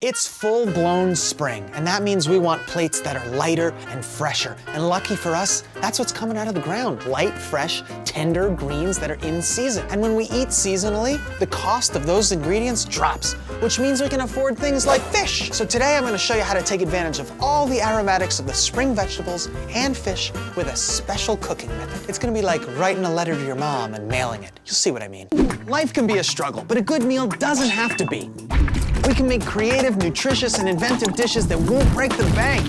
It's full-blown spring, and that means we want plates that are lighter and fresher. And lucky for us, that's what's coming out of the ground. Light, fresh, tender greens that are in season. And when we eat seasonally, the cost of those ingredients drops, which means we can afford things like fish. So today I'm gonna show you how to take advantage of all the aromatics of the spring vegetables and fish with a special cooking method. It's gonna be like writing a letter to your mom and mailing it. You'll see what I mean. Life can be a struggle, but a good meal doesn't have to be. We can make creative, nutritious, and inventive dishes that won't break the bank.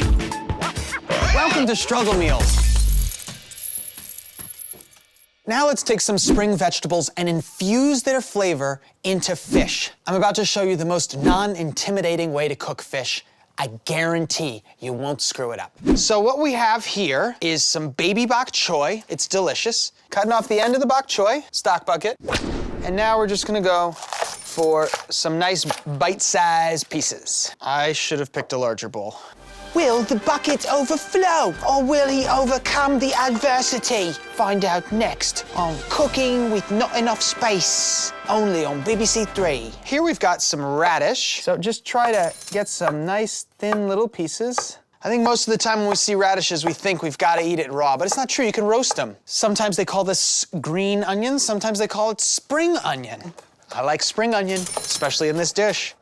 Welcome to Struggle Meals. Now let's take some spring vegetables and infuse their flavor into fish. I'm about to show you the most non-intimidating way to cook fish. I guarantee you won't screw it up. So what we have here is some baby bok choy. It's delicious. Cutting off the end of the bok choy, stock bucket. And now we're just gonna go for some nice bite-sized pieces. I should have picked a larger bowl. Will the bucket overflow, or will he overcome the adversity? Find out next on Cooking with Not Enough Space, only on BBC 3. Here we've got some radish. So just try to get some nice thin little pieces. I think most of the time when we see radishes, we think we've got to eat it raw, but it's not true. You can roast them. Sometimes they call this green onion. Sometimes they call it spring onion. I like spring onion, especially in this dish.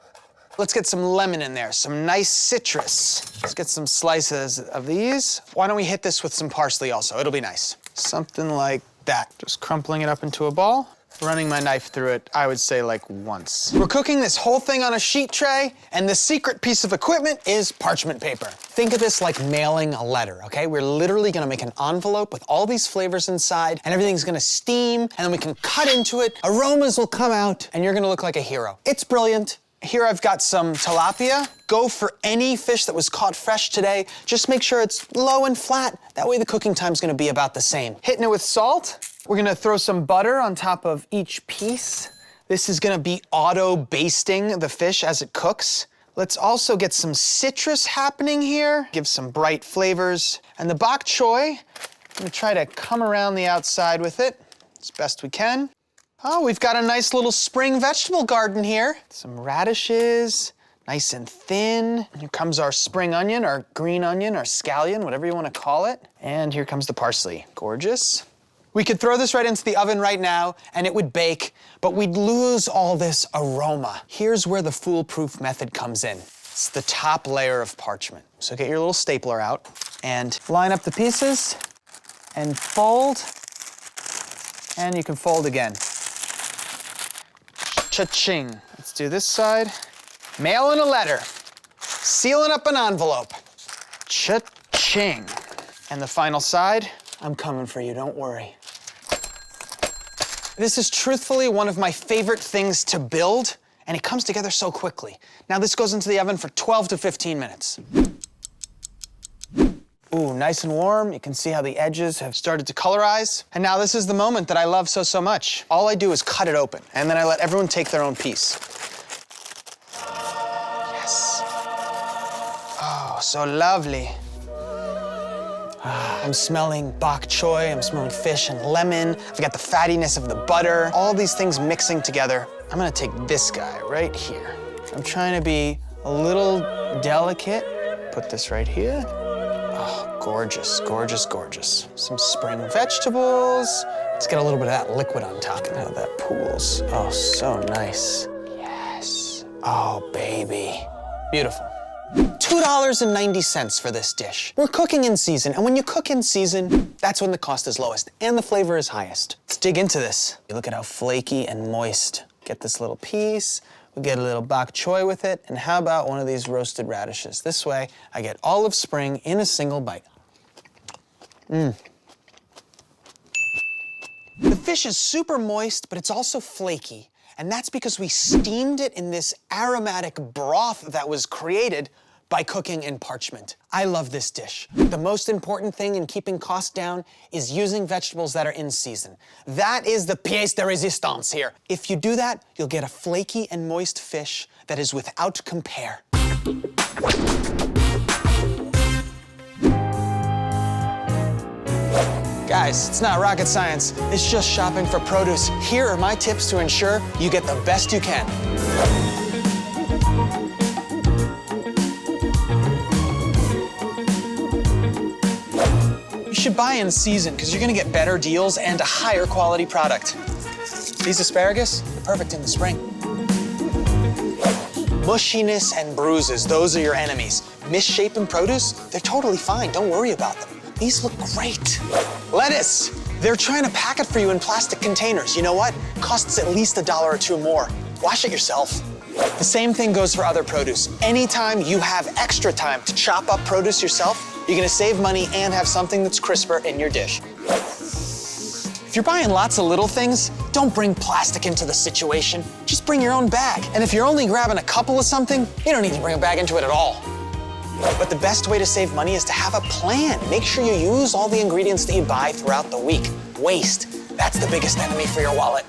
Let's get some lemon in there, some nice citrus. Let's get some slices of these. Why don't we hit this with some parsley also? It'll be nice. Something like that. Just crumpling it up into a ball. Running my knife through it, I would say like once. We're cooking this whole thing on a sheet tray, and the secret piece of equipment is parchment paper. Think of this like mailing a letter, okay? We're literally gonna make an envelope with all these flavors inside, and everything's gonna steam, and then we can cut into it, aromas will come out, and you're gonna look like a hero. It's brilliant. Here I've got some tilapia. Go for any fish that was caught fresh today. Just make sure it's low and flat. That way the cooking time's gonna be about the same. Hitting it with salt. We're gonna throw some butter on top of each piece. This is gonna be auto-basting the fish as it cooks. Let's also get some citrus happening here. Give some bright flavors. And the bok choy, I'm gonna try to come around the outside with it as best we can. Oh, we've got a nice little spring vegetable garden here. Some radishes, nice and thin. Here comes our spring onion, our green onion, our scallion, whatever you want to call it. And here comes the parsley. Gorgeous. We could throw this right into the oven right now and it would bake, but we'd lose all this aroma. Here's where the foolproof method comes in. It's the top layer of parchment. So get your little stapler out and line up the pieces and fold, and you can fold again. Cha-ching. Let's do this side. Mailing a letter. Sealing up an envelope. Cha-ching. And the final side, I'm coming for you, don't worry. This is truthfully one of my favorite things to build, and it comes together so quickly. Now this goes into the oven for 12 to 15 minutes. Ooh, nice and warm. You can see how the edges have started to colorize. And now this is the moment that I love so much. All I do is cut it open, and then I let everyone take their own piece. Yes. Oh, so lovely. I'm smelling bok choy, I'm smelling fish and lemon. I've got the fattiness of the butter. All these things mixing together. I'm gonna take this guy right here. I'm trying to be a little delicate. Put this right here. Oh, gorgeous, gorgeous, gorgeous. Some spring vegetables. Let's get a little bit of that liquid on top. Look how that pools. Oh, so nice. Yes. Oh, baby. Beautiful. $2.90 for this dish. We're cooking in season, and when you cook in season, that's when the cost is lowest and the flavor is highest. Let's dig into this. Look at how flaky and moist. Get this little piece. We get a little bok choy with it, and how about one of these roasted radishes? This way, I get all of spring in a single bite. The fish is super moist, but it's also flaky, and that's because we steamed it in this aromatic broth that was created by cooking in parchment. I love this dish. The most important thing in keeping costs down is using vegetables that are in season. That is the pièce de résistance here. If you do that, you'll get a flaky and moist fish that is without compare. Guys, it's not rocket science. It's just shopping for produce. Here are my tips to ensure you get the best you can. should buy in season because you're gonna get better deals and a higher quality product. These asparagus, they're perfect in the spring. Mushiness and bruises, those are your enemies. Misshapen produce, they're totally fine, don't worry about them. These look great. Lettuce, they're trying to pack it for you in plastic containers. You know what? Costs at least $1 or $2 more. Wash it yourself. The same thing goes for other produce. Anytime you have extra time to chop up produce yourself, you're gonna save money and have something that's crisper in your dish. If you're buying lots of little things, don't bring plastic into the situation. Just bring your own bag. And if you're only grabbing a couple of something, you don't need to bring a bag into it at all. But the best way to save money is to have a plan. Make sure you use all the ingredients that you buy throughout the week. Waste, that's the biggest enemy for your wallet.